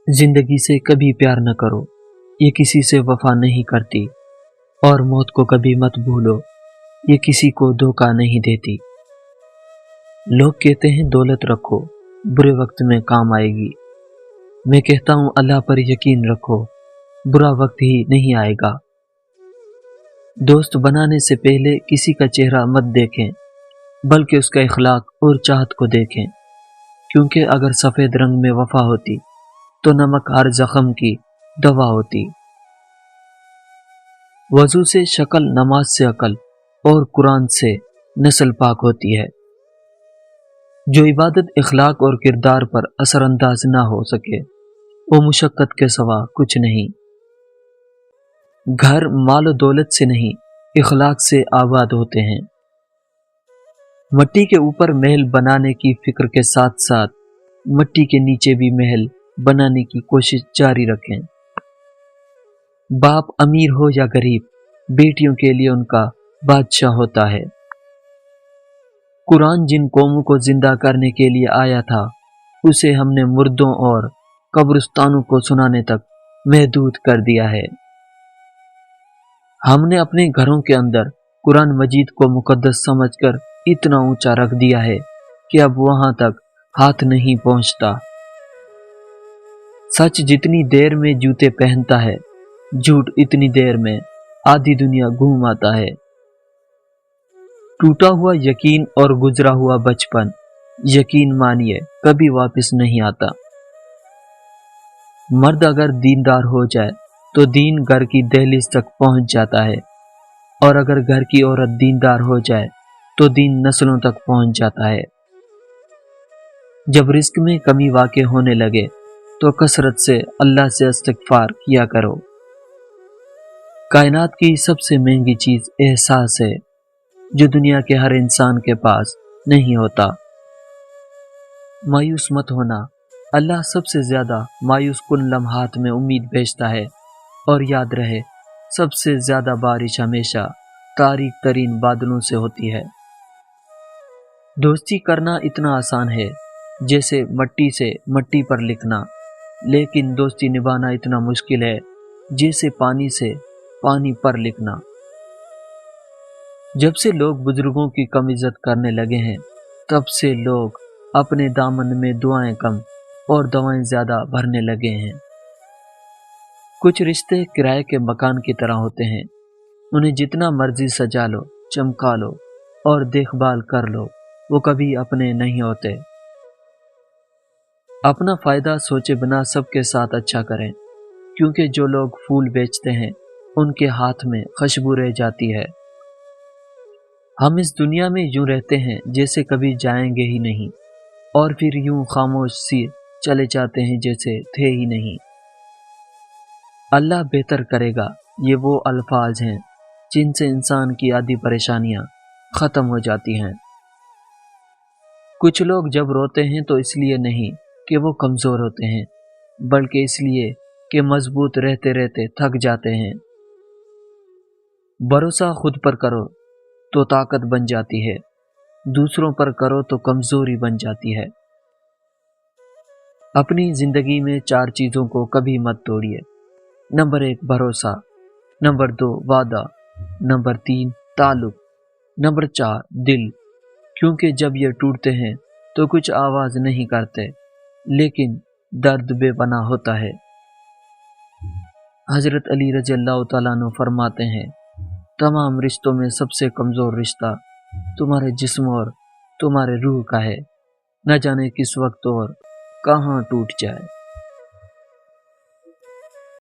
जिंदगी से कभी प्यार न करो, ये किसी से वफा नहीं करती। और मौत को कभी मत भूलो, ये किसी को धोखा नहीं देती। लोग कहते हैं दौलत रखो, बुरे वक्त में काम आएगी। मैं कहता हूँ अल्लाह पर यकीन रखो, बुरा वक्त ही नहीं आएगा। दोस्त बनाने से पहले किसी का चेहरा मत देखें, बल्कि उसका इखलाक और चाहत को देखें, क्योंकि अगर सफ़ेद रंग में वफा होती तो नमक हर जख्म की दवा होती। वजू से शक्ल, नमाज से अकल और कुरान से नस्ल पाक होती है। जो इबादत इखलाक और किरदार पर असरअंदाज ना हो सके, वो मुशक्कत के सिवा कुछ नहीं। घर माल दौलत से नहीं, इखलाक से आबाद होते हैं। मट्टी के ऊपर महल बनाने की फिक्र के साथ साथ मट्टी के नीचे भी महल बनाने की कोशिश जारी रखें। बाप अमीर हो या गरीब, बेटियों के लिए उनका बादशाह होता है। कुरान जिन कौमों को जिंदा करने के लिए आया था, उसे हमने मुर्दों और कब्रिस्तानों को सुनाने तक महदूद कर दिया है। हमने अपने घरों के अंदर कुरान मजीद को मुकद्दस समझकर इतना ऊंचा रख दिया है कि अब वहां तक हाथ नहीं पहुंचता। सच जितनी देर में जूते पहनता है, झूठ इतनी देर में आधी दुनिया घूम आता है। टूटा हुआ यकीन और गुजरा हुआ बचपन, यकीन मानिए कभी वापस नहीं आता। मर्द अगर दीनदार हो जाए तो दीन घर की दहलीज तक पहुंच जाता है, और अगर घर की औरत दीनदार हो जाए तो दीन नस्लों तक पहुंच जाता है। जब रिस्क में कमी वाक़ई होने लगे तो कसरत से अल्लाह से इस्तिग़फ़ार किया करो। कायनात की सबसे महंगी चीज़ एहसास है, जो दुनिया के हर इंसान के पास नहीं होता। मायूस मत होना, अल्लाह सबसे ज़्यादा मायूस कुन लम्हात में उम्मीद भेजता है। और याद रहे, सबसे ज़्यादा बारिश हमेशा तारीक तरीन बादलों से होती है। दोस्ती करना इतना आसान है जैसे मट्टी से मट्टी पर लिखना, लेकिन दोस्ती निभाना इतना मुश्किल है जैसे पानी से पानी पर लिखना। जब से लोग बुजुर्गों की कम इज्जत करने लगे हैं, तब से लोग अपने दामन में दुआएं कम और दवाएं ज़्यादा भरने लगे हैं। कुछ रिश्ते किराए के मकान की तरह होते हैं, उन्हें जितना मर्जी सजा लो, चमका लो और देखभाल कर लो, वो कभी अपने नहीं होते। अपना फ़ायदा सोचे बिना सबके साथ अच्छा करें, क्योंकि जो लोग फूल बेचते हैं उनके हाथ में खुशबू रह जाती है। हम इस दुनिया में यूं रहते हैं जैसे कभी जाएंगे ही नहीं, और फिर यूं खामोश सी चले जाते हैं जैसे थे ही नहीं। अल्लाह बेहतर करेगा, ये वो अल्फाज हैं जिनसे इंसान की आधी परेशानियां ख़त्म हो जाती हैं। कुछ लोग जब रोते हैं तो इसलिए नहीं कि वो कमज़ोर होते हैं, बल्कि इसलिए कि मजबूत रहते रहते थक जाते हैं। भरोसा खुद पर करो तो ताकत बन जाती है, दूसरों पर करो तो कमज़ोरी बन जाती है। अपनी ज़िंदगी में 4 चीज़ों को कभी मत तोड़िए। नंबर 1 भरोसा, नंबर 2 वादा, नंबर 3 ताल्लुक, नंबर 4 दिल। क्योंकि जब ये टूटते हैं तो कुछ आवाज़ नहीं करते, लेकिन दर्द बेपनाह होता है। हज़रत अली रज़ी अल्लाह तआला अन्हु फरमाते हैं, तमाम रिश्तों में सबसे कमज़ोर रिश्ता तुम्हारे जिस्म और तुम्हारे रूह का है, न जाने किस वक्त और कहाँ टूट जाए।